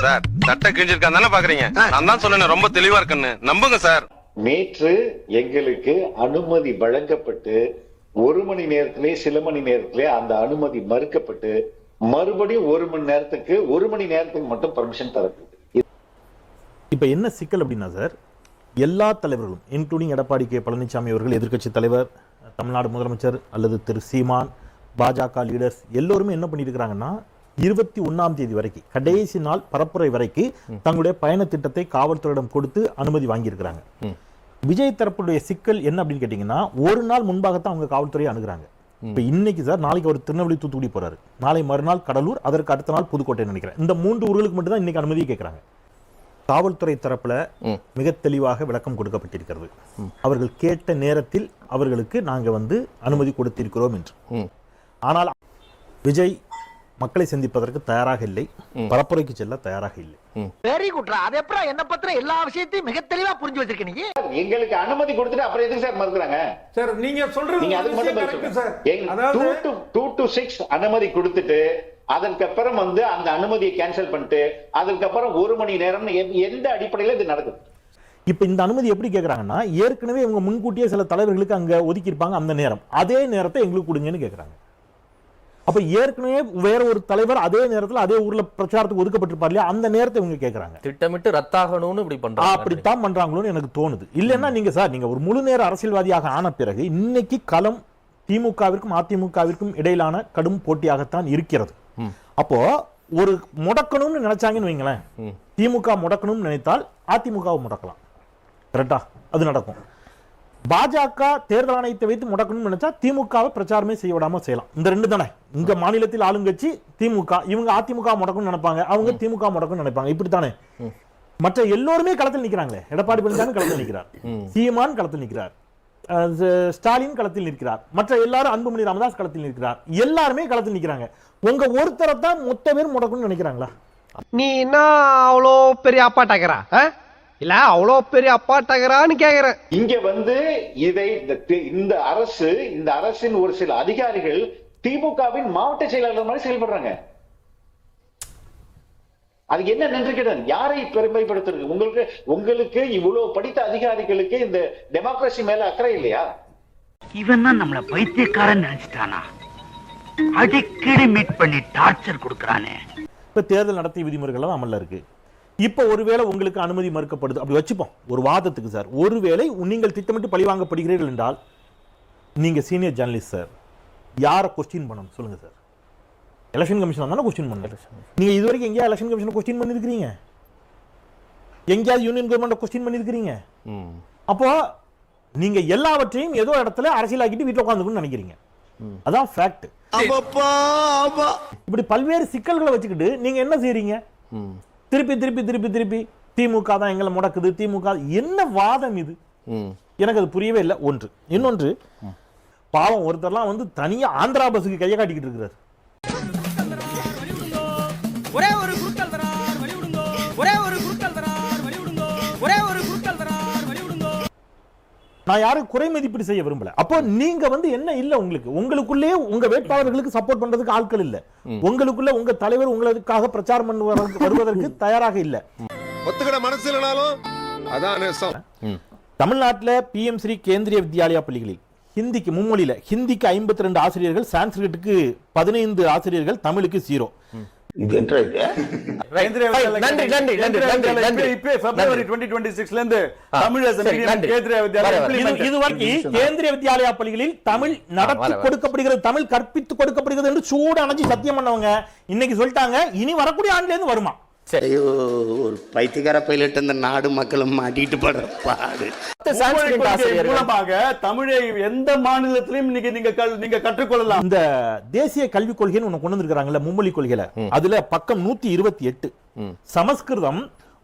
Sir சட்டை கிழிஞ்சிருக்கான் தானே பாக்குறீங்க? நான் தான் சொன்னேன் ரொம்ப தெளிவா இருக்குன்னு, நம்புங்க சார். நேற்று எங்களுக்கு அனுமதி வழங்கப்பட்டு 1 மணி நேரத்திலே சில மணி நேரத்திலே அந்த அனுமதி மறுக்கப்பட்டு மறுபடியும் 1 மணி நேரத்துக்கு மட்டும் பர்மிஷன் தரப்பட்டது. இப்ப என்ன சிக்கல் அப்படின்னா சார், எல்லா தலைவர்களும் இன்க்ளூடிங் எடப்பாடி கே பழனிசாமி அவர்கள், எதிர்க்கட்சி தலைவர், தமிழ்நாடு முதலமைச்சர் அல்லது திரு சீமான், பாஜக லீடர்ஸ் எல்லோருமே என்ன பண்ணிட்டு இருக்கிறாங்கன்னா 21ஆம் தேதி வரைக்கும் கடைசி நாள் பரப்புரை வரைக்கும் தங்களுடைய பயண திட்டத்தை காவல்துறையிடம் கொடுத்து அனுமதி வாங்கியிருக்கிறாங்க. விஜய் தரப்புடைய சிக்கல் என்ன அப்படின்னு கேட்டீங்கன்னா, ஒரு நாள் முன்பாகத்தான் அவங்க காவல்துறையை அணுகுறாங்க. இப்ப இன்னைக்கு சார், நாளைக்கு அவர் திருநெல்வேலி தூத்துக்குடி போறாரு, நாளை மறுநாள் கடலூர், அதற்கு அடுத்த நாள் புதுக்கோட்டை நினைக்கிறேன். இந்த 3 ஊர்களுக்கு மட்டும் தான் இன்னைக்கு அனுமதி கேட்கிறாங்க. காவல்துறை தரப்புல மிக தெளிவாக விளக்கம் கொடுக்கப்பட்டிருக்கிறது. அவர்கள் கேட்ட நேரத்தில் அவர்களுக்கு நாங்க அனுமதி கொடுத்திருக்கிறோம் என்று. ஆனால் விஜய் மக்களை சந்திப்பதற்கு தயாராக இல்லை, பரப்புரைக்கு செல்ல தயாராக இல்லை. வெரி குட்ரா. அது எப்பறா என்ன பத்திர எல்லா விஷயத்தையும் மிக தெளிவா புரிஞ்சு வச்சிருக்க நீங்க? எங்களுக்கு அனுமதி கொடுத்துட்டு அப்புறம் எதுக்கு சார் மறுக்கறாங்க? சார் நீங்க சொல்றது நீங்க அதுக்கு மட்டும் கரெக்ட் சார். அதாவது 2 to 6 அனுமதி கொடுத்துட்டு அதற்கப்புறம் அந்த அனுமதியை கேன்சல் பண்ணிட்டு அதுக்கப்புறம் 1 மணி நேரம் எந்த அடிப்படையில் இது நடக்குது? இப்ப இந்த அனுமதி எப்படி கேக்குறாங்கன்னா, ஏற்கனவே இவங்க முன்கூட்டியே சில தலைவர்களுக்கு அங்க ஒதுக்கி இருப்பாங்க, அந்த நேரம் அதே நேரத்தை எங்களுக்கு கொடுங்கன்னு கேக்குறாங்க. அப்ப ஏற்கனவே வேற ஒரு தலைவர் அதே நேரத்தில் அதே ஊர்ல பிரச்சாரத்துக்கு ஒதுக்கப்பட்டிருப்பார் இல்லையா, அந்த நேரத்தை இவங்க கேக்குறாங்க. திட்டமிட்டு ரத்தாகணும்னு இப்படி பண்றாங்க. அப்படித்தான் பண்றாங்களோன்னு எனக்கு தோணுது. இல்லைன்னா நீங்க ஒரு முழு நேர அரசியல்வாதியாக ஆன பிறகு இன்னைக்கு களம் திமுகவிற்கும் அதிமுகவிற்கும் இடையிலான கடும் போட்டியாகத்தான் இருக்கிறது. அப்போ ஒரு முடக்கணும்னு நினைச்சாங்கன்னு வைங்களேன், திமுக முடக்கணும்னு நினைத்தால் அதிமுகவை முடக்கலாம். கரெக்டா? அது நடக்கும். பாஜக தேர்தல் ஆணையத்தை வைத்து முடக்கணும்னு நினைச்சா திமுகவை பிரச்சாரமே செய்ய விடாம செய்யலாம். இந்த 2 தானே இங்க மாநிலத்தில் ஆளுங்கட்சி திமுக. இவங்க அதிமுக முடக்கணும்னு நினைப்பாங்க, அவங்க திமுக முடக்கணும்னு நினைப்பாங்க. இப்படித்தானே மற்ற எல்லோருமே களத்தில் நிக்கிறாங்களே. எடப்பாடி பழனிசாமி களத்தில் நிற்கிறார், சீமான் களத்தில் நிற்கிறார், ஸ்டாலின் களத்தில் நிற்கிறார், மற்ற எல்லாரும் அன்புமணி ராமதாஸ் களத்தில் நிற்கிறார், எல்லாருமே களத்தில் நிற்கிறாங்க. உங்க ஒருத்தரை தான் மொத்த பேர் முடக்கணும்னு நினைக்கிறாங்களா? நீ என்ன அவ்வளோ பெரிய அப்பாட்டாக்கிறா இல்ல அவ்வளோ பெரிய அப்பாட்டாக்கிறான்னு கேக்குறேன். இங்க இதை இந்த அரசின் ஒரு சில அதிகாரிகள் திமுகவின் மாவட்ட செயலாளர் மாதிரி செயல்படுறாங்க. அது என்ன நின்றுகிடன் யாரை பெருமைப்படுத்துறது? உங்களுக்கு இவ்வளவு படித்த அதிகாரிகளுக்கு இந்த டெமோக்ரஸி மேல அக்கறை இல்லையா? இவன் தான் நம்மள பைத்தியக்காரன் நினைச்சிட்டானா? அடிக்கடி மீட் பண்ணி டார்ச்சர் கொடுக்கறானே. இப்ப தேர்தல் நடத்தை விதிமுறைகள் அமல்ல இருக்கு. இப்ப ஒருவேளை உங்களுக்கு அனுமதி மறுக்கப்படுது அப்படி வச்சுப்போம் ஒரு வாதத்துக்கு சார். ஒருவேளை நீங்கள் திட்டமிட்டு பழிவாங்கப்படுகிறீர்கள் என்றால் நீங்க சீனியர் ஜர்னலிஸ்ட் சார், யாரை கொஸ்டின் பண்ணணும் சொல்லுங்க சார்? எலெக்ஷன் கமிஷன் தானே கொஸ்டின் பண்ணல. நீங்க இதுவரைக்கும் எங்கேயா எலெக்ஷன் கமிஷன் கொஸ்டின் பண்ணிருக்கீங்க? எங்கேயாவது யூனியன் கவர்மெண்ட் கொஸ்டின் பண்ணிருக்கீங்க? அப்போ நீங்க எல்லாவற்றையும் ஏதோ இடத்துல அரசியலாக்கிட்டு வீட்டுல உட்காந்துக்கணும்னு நினைக்கிறீங்க. அதான் ஃபேக்ட். இப்படி பல்வேறு சிக்கல்களை வச்சுக்கிட்டு நீங்க என்ன செய்றீங்க? திருப்பி திருப்பி திருப்பி திருப்பி திமுக தான் எங்களை முடக்குது, திமுக என்ன வாதம் இது? எனக்கு அது புரியவே இல்லை. ஒன்று. இன்னொன்று, பாவம் ஒருத்தர்லாம் தனியா ஆந்திரா பஸ்ஸுக்கு கையை காட்டிக்கிட்டு இருக்கிறார். ஒரே ஒரு குறுக்கல் வரார் வழி விடுங்க, ஒரே ஒரு குறுக்கல் வரார் வழி விடுங்க, ஒரே ஒரு குறுக்கல் வரார் வழி விடுங்க. நான் யாரும் குறை மதிப்பீடு செய்ய விரும்பல. அப்போ நீங்க என்ன இல்ல, உங்களுக்குள்ளேயே உங்க வேட்பாளர்களுக்கு சப்போர்ட் பண்றதுக்கு ஆட்கள் இல்ல, உங்களுக்குள்ள உங்க தலைவர் உங்களுக்காக பிரச்சாரம் வருவதற்கு தயாராக இல்ல. ஒத்துக்கிட மனசு இல்லனாலும் அதான் நேசம். தமிழ்நாட்டில் PM ஸ்ரீ கேந்திரிய வித்யாலயா பள்ளிகளில் ஹிந்திக்கு மும்மொழியில ஹிந்திக்கு 52 ஆசிரியர்கள், சான்ஸ்கிரிட்டுக்கு 15 ஆசிரியர்கள், தமிழுக்கு 0. பிப்ரவரி 2026 இருந்து கேந்திரிய வித்யாலயா பள்ளிகளில் தமிழ் நடத்தி கொடுக்கப்படுகிறது, தமிழ் கற்பித்து கொடுக்கப்படுகிறது என்று சூடு அணைச்சு சத்தியம் பண்ணவங்க இன்னைக்கு சொல்லிட்டாங்க இனி வரக்கூடிய ஆண்டுல இருந்து வருமா? ஒரு பைத்தியக்கார பைலட் இந்த நாடு மக்களும் மாட்டிட்டு படுற பாடு. மூலமாக தமிழை எந்த மாநிலத்திலும் நீங்க கற்றுக்கொள்ளலாம். இந்த தேசிய கல்விக் கொள்கைன்னு ஒண்ணு கொண்டு வந்திருக்காங்கல்ல, மும்மொழி கொள்கையில, அதுல பக்கம் 128 சமஸ்கிருதம்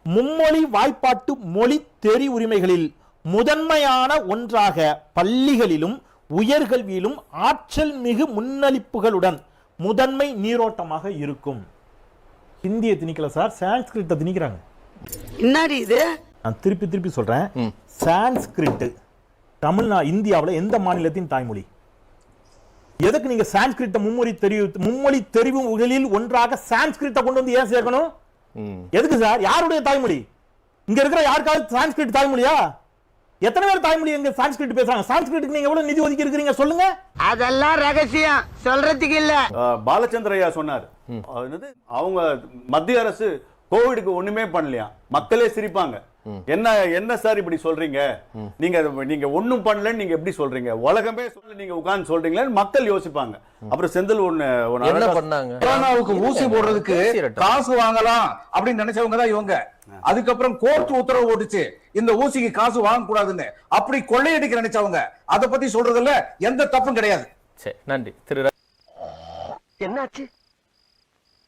மும்மொழி வாய்ப்பாட்டு மொழி தெரி உரிமைகளில் முதன்மையான ஒன்றாக பள்ளிகளிலும் உயர்கல்வியிலும் ஆற்றல் மிகு முன்னளிப்புகளுடன் முதன்மை நீரோட்டமாக இருக்கும். ஹிந்தியை திணிக்கல சார், சான்ஸ்கிரிட்டை திணிக்கிறாங்க. என்னடி இது? நான் திருப்பி திருப்பி சொல்றேன், சான்ஸ்கிரிட் இந்தியாவில் எந்த மாநிலத்தின் தாய்மொழி? எதுக்கு நீங்க சான்ஸ்கிரிட்ட மும்மொழி தெரிவு உகளில் ஒன்றாக சான்ஸ்கிரிட்டை கொண்டு ஏன் சேர்க்கணும்? எதுக்கு சார்? யாருடைய தாய்மொழி? இங்க இருக்கிற யாருக்காவது சான்ஸ்கிரிட் தாய்மொழியா? எத்தனை பேர் தாய்மொழி எங்க சான்ஸ்கிரிட் பேசுறாங்க? சான்ஸ்கிரிட்டுக்கு நீங்க எவ்வளவு நிதி ஒதுக்கி இருக்கீங்க சொல்லுங்க. அதெல்லாம் ரகசியம் சொல்றதுக்கு இல்ல. பாலச்சந்திரையா சொன்னார், அவங்க மத்திய அரசு கோவிடுக்கு ஒண்ணுமே பண்ணலையா, மக்களே சிரிப்பாங்க. என்ன சார் இப்படி சொல்றீங்க, நீங்க ஒண்ணும் பண்ணலன்னு நீங்க எப்படி சொல்றீங்க, உலகமே சொல்ல நீங்க உட்கார்ந்து சொல்றீங்களேன்னு மக்கள் யோசிப்பாங்க. அப்புறம் செந்தில் என்ன பண்ணாங்க? கொரோனாவுக்கு ஊசி போடுறதுக்கு காசு வாங்கலாம் அப்படின்னு நினைச்சவங்க தான் இவங்க. அதுக்கப்புறம் கோர்ட் உத்தரவு போட்டுச்சு இந்த ஊசிக்கு காசு வாங்க கூடாதுன்னு. அப்படி கொள்ளையடிக்க நினைச்சவங்க. அத பத்தி சொல்றதுல எந்த தப்பும் கிடையாது. சரி, நன்றி திரு. என்னாச்சு?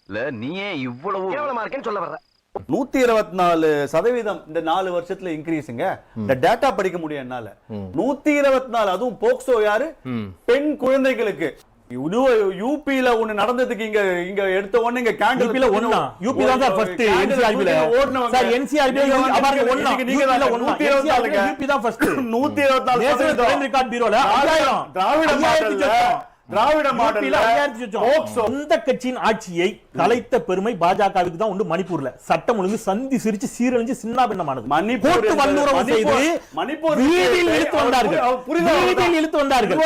இல்ல நீயே இவ்வளவு கேவலமா இருக்கேன்னு சொல்ல வர்ற. 124% இந்த 4 வருஷத்துல இன்க்ரீஸ்ங்க. இந்த டேட்டா படிக்க முடியும் என்னால. 124, அதுவும் போக்சோ யாரு? பெண் குழந்தைகளுக்கு. யூபில ஒண்ணு நடந்ததுக்கு இங்க எடுத்த உடனே இங்க கேண்டில்ல ஒண்ணா யூபி தான் சார் ஃபர்ஸ்ட் என்சிஆர்பில ஓடுனவங்க சார். என்சிஆர்பில அவருக்கு ஒண்ணா நீங்க தான் 124 யூபி தான் ஃபர்ஸ்ட். 124 ரெக்கார்ட் பீரோல 1000 திராவிட மாடல்ல சொந்த கட்சியின் ஆட்சியை கலைத்த பெருமை பாஜகவுக்கு தான் உண்டு. மணிப்பூர்ல சட்டம் ஒழுங்கு சந்தி சிரிச்சு சீரழிஞ்சு சின்னாபின்னமானது. மணிப்பூர் வல்லுறவு செய்து மணிப்பூர் வீதியில் இழுத்து வந்தார்கள்.